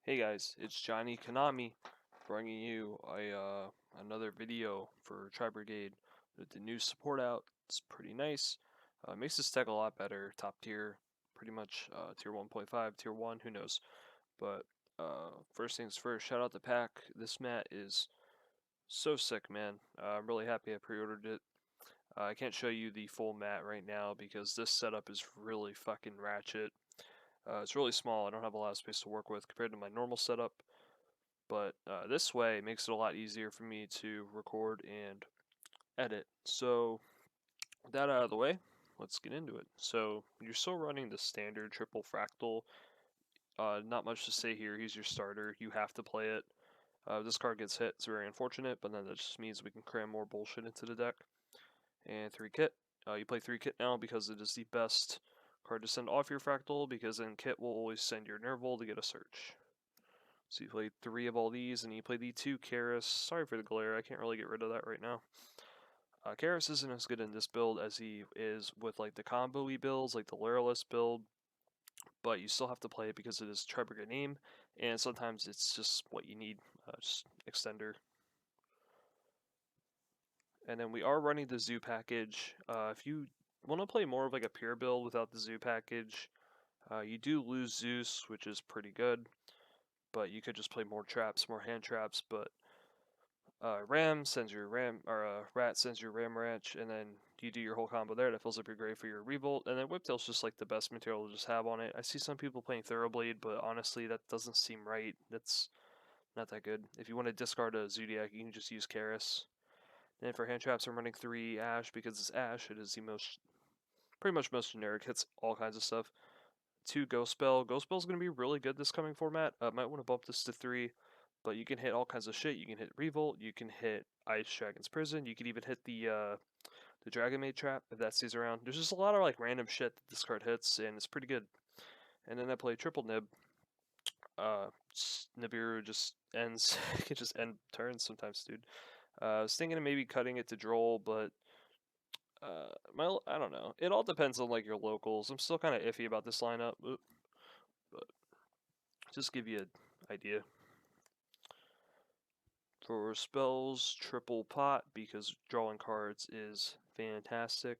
Hey guys, it's Johnny Konami bringing you another video for Tri-Brigade with the new support out. It's pretty nice. Makes this deck a lot better, top tier, pretty much tier 1.5, tier 1, who knows. But first things first, shout out to Pack. This mat is so sick, man. I'm really happy I pre-ordered it. I can't show you the full mat right now because this setup is really fucking ratchet. It's really small. I don't have a lot of space to work with compared to my normal setup. But this way makes it a lot easier for me to record and edit. So with that out of the way, let's get into it. So you're still running the standard triple fractal. Not much to say here. He's your starter. You have to play it. This card gets hit. It's very unfortunate, but then that just means we can cram more bullshit into the deck. And 3 kit. You play 3 kit now because it is the best card to send off your fractal, because then kit will always send your Nerval to get a search. So you play 3 of all these, and you play the 2 Karis. Sorry for the glare, I can't really get rid of that right now. Karis isn't as good in this build as he is with like the combo-y builds, like the Lureless build, but you still have to play it because it is Tri-Brigade name, and sometimes it's just what you need, just extender. And then we are running the Zoo package. If you want to play more of like a pure build without the Zoo package, you do lose Zeus, which is pretty good, but you could just play more traps, more hand traps, but Ram sends your Ram, or Rat sends your Ram Ranch, and then you do your whole combo there. That fills up your grave for your Revolt, and then Whiptail's just like the best material to just have on it. I see some people playing Thoroughblade, but honestly, that doesn't seem right. That's not that good. If you want to discard a Zoodiac, you can just use Karis. And for hand traps, I'm running 3 Ash because it's Ash. It is the pretty much most generic, hits all kinds of stuff. 2 Ghost Spell. Ghost Spell's going to be really good this coming format. Might want to bump this to 3. But you can hit all kinds of shit. You can hit Revolt, you can hit Ice Dragon's Prison, you can even hit the Dragon Maid Trap if that stays around. There's just a lot of like random shit that this card hits, and it's pretty good. And then I play Triple Nib. Nibiru just ends, can just end turns sometimes, dude. I was thinking of maybe cutting it to Droll, but I don't know. It all depends on like your locals. I'm still kind of iffy about this lineup, but just give you an idea. For spells, triple pot because drawing cards is fantastic.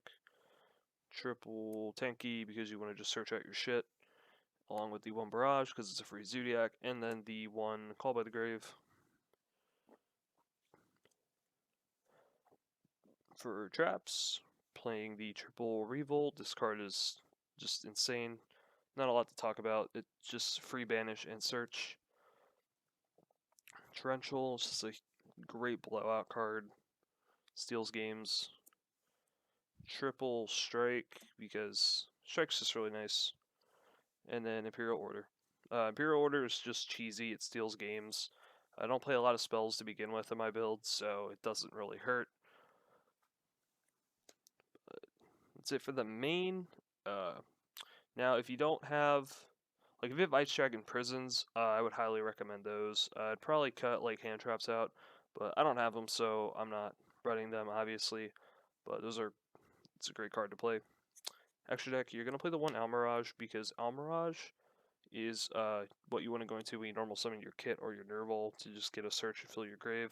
Triple tanky because you want to just search out your shit, along with the 1 barrage because it's a free Zoodiac, and then the 1 call by the grave. For traps, playing the triple revolt. This card is just insane. Not a lot to talk about. It's just free banish and search. Torrential, it's just a great blowout card. Steals games. Triple strike because strike's just really nice. And then Imperial Order. Imperial Order is just cheesy. It steals games. I don't play a lot of spells to begin with in my build, so it doesn't really hurt. But that's it for the main. Now, if you don't have, like, if you have Ice Dragon Prisons, I would highly recommend those. I'd probably cut like hand traps out, but I don't have them, so I'm not running them, obviously. But it's a great card to play. Extra deck, you're gonna play the 1 Almirage because Almirage is what you want to go into when you normal summon your kit or your Nerval to just get a search and fill your grave.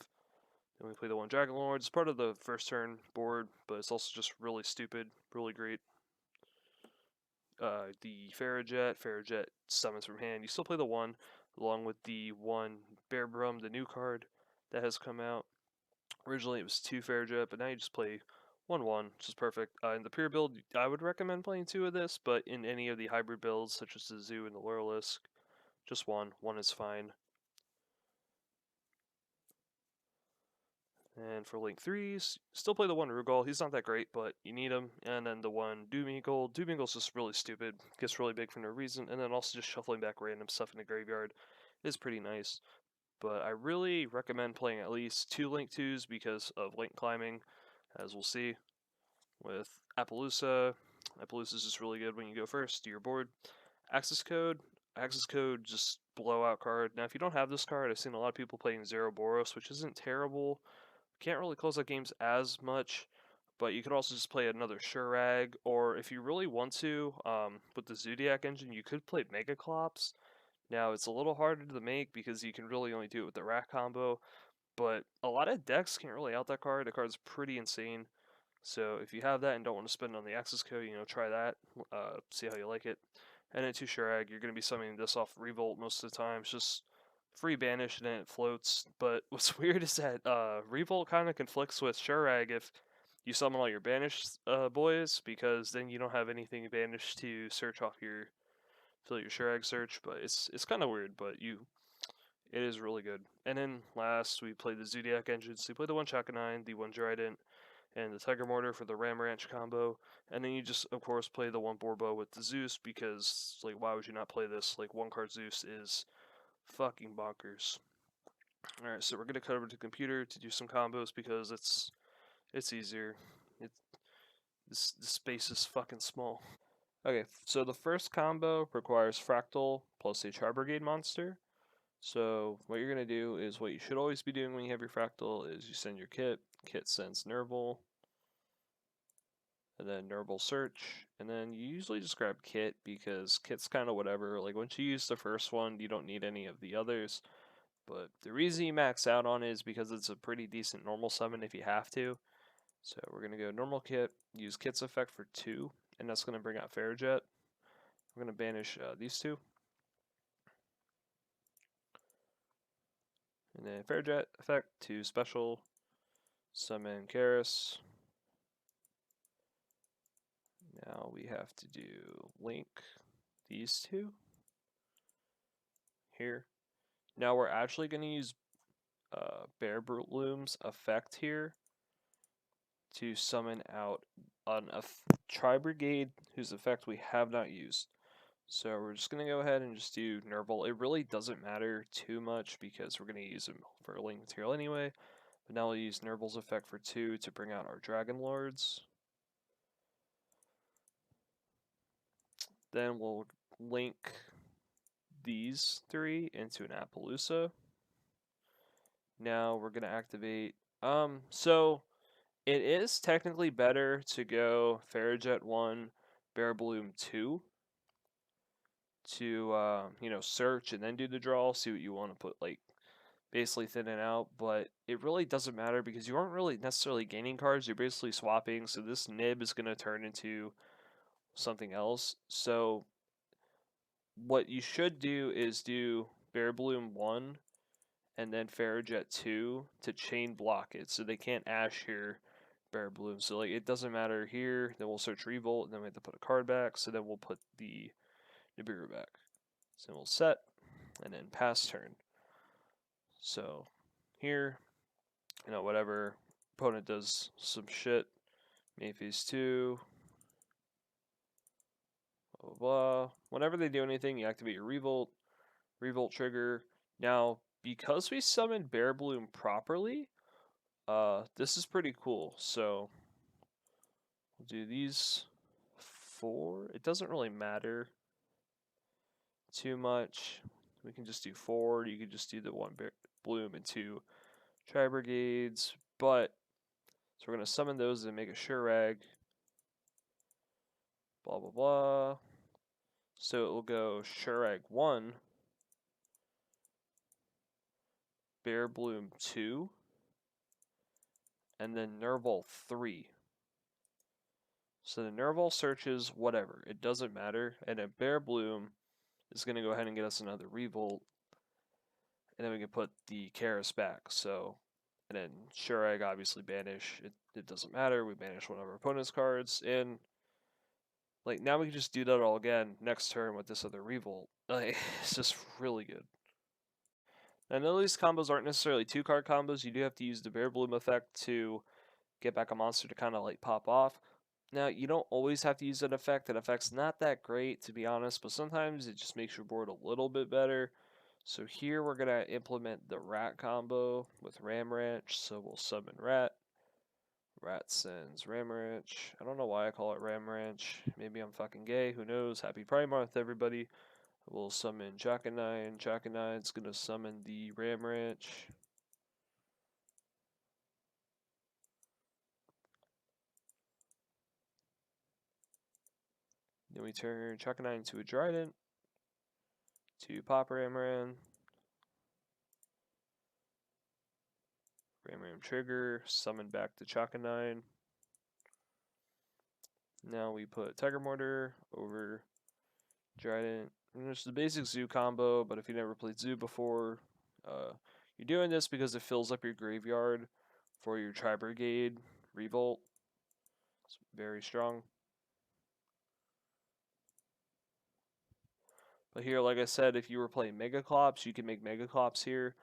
Then we play the 1 Dragon Lord. It's part of the first turn board, but it's also just really stupid, really great. The Farrajet summons from hand. You still play the 1 along with the 1 Bear Brum, the new card that has come out. Originally it was 2 Farrajet, but now you just play 1/1, which is perfect. In the pure build, I would recommend playing 2 of this, but in any of the hybrid builds, such as the Zoo and the Lureless, just 1. 1 is fine. And for Link 3s, still play the 1 Rugal. He's not that great, but you need him. And then the 1 Doom Eagle. Doom Eagle's just really stupid. Gets really big for no reason. And then also just shuffling back random stuff in the graveyard is pretty nice. But I really recommend playing at least 2 Link 2s because of link climbing, as we'll see. With Appaloosa. Appaloosa is just really good when you go first. Do your board. Access Code. Access Code, just blowout card. Now, if you don't have this card, I've seen a lot of people playing Zero Boros, which isn't terrible. Can't really close out games as much, but you could also just play another Shurag, or if you really want to, with the Zoodiac engine, you could play Megaclops. Now, it's a little harder to make because you can really only do it with the rat combo, but a lot of decks can't really out that card. The card's pretty insane. So if you have that and don't want to spend on the access code, try that. See how you like it. And then 2 Shurag, you're going to be summoning this off Revolt most of the time. It's just free banish and then it floats. But what's weird is that Revolt kind of conflicts with Shurag if you summon all your banished boys, because then you don't have anything banished to search off fill your Shurag search. But it's kind of weird, but it is really good. And then last, we played the Zoodiac engines. So we played the 1 Chakanine, the 1 Dryden, and the Tiger Mortar for the Ram Ranch combo. And then you just, of course, play the 1 Borbo with the Zeus, because, like, why would you not play this? Like, 1 card Zeus is fucking bonkers. Alright, so we're going to cut over to the computer to do some combos, because it's easier. This space is fucking small. Okay, so the first combo requires Fractal plus a Tri-Brigade monster. So what you're going to do is what you should always be doing when you have your Fractal is you send your Kit sends Nerval, and then Nerval search, and then you usually just grab Kit because Kit's kind of whatever. Like, once you use the first one, you don't need any of the others. But the reason you max out on it is because it's a pretty decent normal summon if you have to. So we're going to go normal Kit, use Kit's effect for 2, and that's going to bring out Farajet. We're going to banish these 2. And then Farajet effect, 2 special, summon Karis. Now we have to do link these 2 here. Now we're actually going to use Bear Bloom's effect here to summon out a Tri-Brigade whose effect we have not used. So we're just going to go ahead and just do Nerval. It really doesn't matter too much because we're going to use him for link material anyway. But now we'll use Nerval's effect for 2 to bring out our Dragon Lords. Then we'll link these 3 into an Appaloosa. Now we're going to activate, so it is technically better to go Farajet 1, Bear Bloom 2 to, search and then do the draw, see what you want to put, like, basically thin it out, but it really doesn't matter because you aren't really necessarily gaining cards, you're basically swapping, so this nib is going to turn into something else. So what you should do is do Bear Bloom 1 and then Farajet 2 to chain block it, so they can't Ash here Bear Bloom. So like, it doesn't matter here, then we'll search Revolt, and then we have to put a card back, so then we'll put the Nibiru back. So we'll set, and then pass turn. So here, whatever, opponent does some shit, main phase 2, blah, blah, blah. Whenever they do anything, you activate your Revolt trigger. Now, because we summoned Bear Bloom properly, this is pretty cool. So we'll do these 4. It doesn't really matter too much. We can just do 4. You could just do the 1 Bear Bloom and 2 Tri-Brigades. But so we're gonna summon those and make a Shurag. Blah blah blah. So it will go Shurag 1, Bear Bloom 2, and then Nerval 3. So the Nerval searches whatever, it doesn't matter, and a Bear Bloom is going to go ahead and get us another Revolt, and then we can put the Karis back. So, and then Shurag obviously banish, it doesn't matter, we banish one of our opponent's cards, and like now we can just do that all again next turn with this other Revolt. Like, it's just really good. I know these combos aren't necessarily 2-card combos, you do have to use the Bear Bloom effect to get back a monster to kind of like pop off. Now, you don't always have to use that effect. That effect's not that great, to be honest, but sometimes it just makes your board a little bit better. So here we're going to implement the Rat combo with Ram Ranch. So we'll summon Rat. Rat sends Ram Ranch. I don't know why I call it Ram Ranch. Maybe I'm fucking gay. Who knows? Happy Pride Month, everybody. We'll summon Chakanine. Chakanine's going to summon the Ram Ranch. Then we turn Chakanine into a Trident 2 Pop Ramran. Ramram trigger, summon back to Chakanine. Now we put Tiger Mortar over Jaden. It's the basic Zoo combo, but if you never played Zoo before, you're doing this because it fills up your graveyard for your Tri-Brigade Revolt. It's very strong. But here, like I said, if you were playing Mega Clops, you can make Mega Clops here.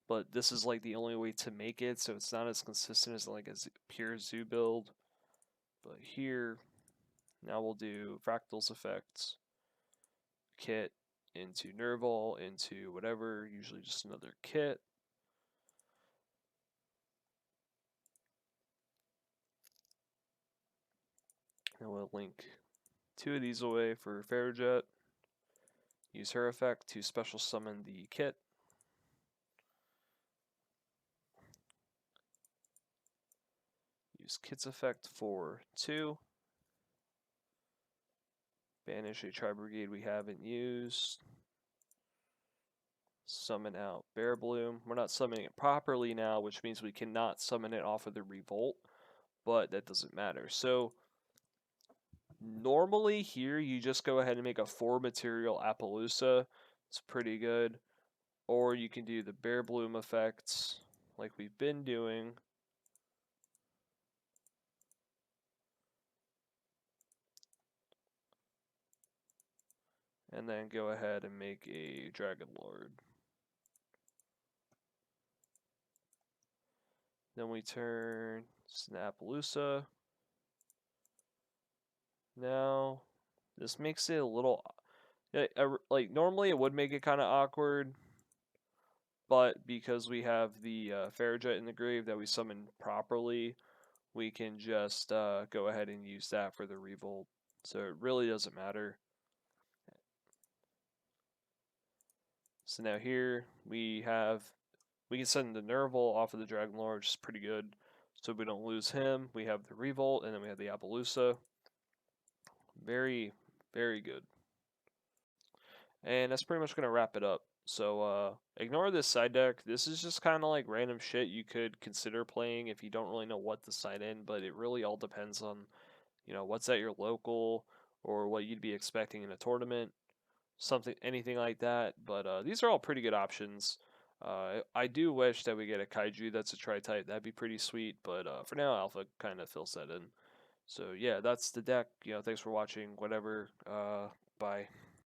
But this is like the only way to make it, so it's not as consistent as like a pure Zoo build. But here, now we'll do Fractals effects, kit into Nerval, into whatever, usually just another kit. And we'll link 2 of these away for Farrajet. Use her effect to special summon the kit. Use kit's effect for 2. Banish a Tri-Brigade we haven't used. Summon out Bear Bloom. We're not summoning it properly now, which means we cannot summon it off of the Revolt, but that doesn't matter. So normally here you just go ahead and make a 4 material Appaloosa. It's pretty good. Or you can do the Bear Bloom effects like we've been doing. And then go ahead and make a Dragon Lord. Then we turn Snapaloosa. Now, this makes it a little, like normally it would make it kind of awkward, but because we have the Farrajet in the grave that we summoned properly, we can just go ahead and use that for the Revolt. So it really doesn't matter. So now here we can send the Nerval off of the Dragon Lord, which is pretty good. So we don't lose him. We have the Revolt, and then we have the Appaloosa. Very, very good. And that's pretty much going to wrap it up. So ignore this side deck. This is just kind of like random shit you could consider playing if you don't really know what to side in, but it really all depends on, what's at your local or what you'd be expecting in a tournament, anything like that. But these are all pretty good options. I do wish that we get a Kaiju that's a tri-type. That'd be pretty sweet, but for now, Alpha kind of fills that in. So yeah, that's the deck. Thanks for watching. Whatever. Bye.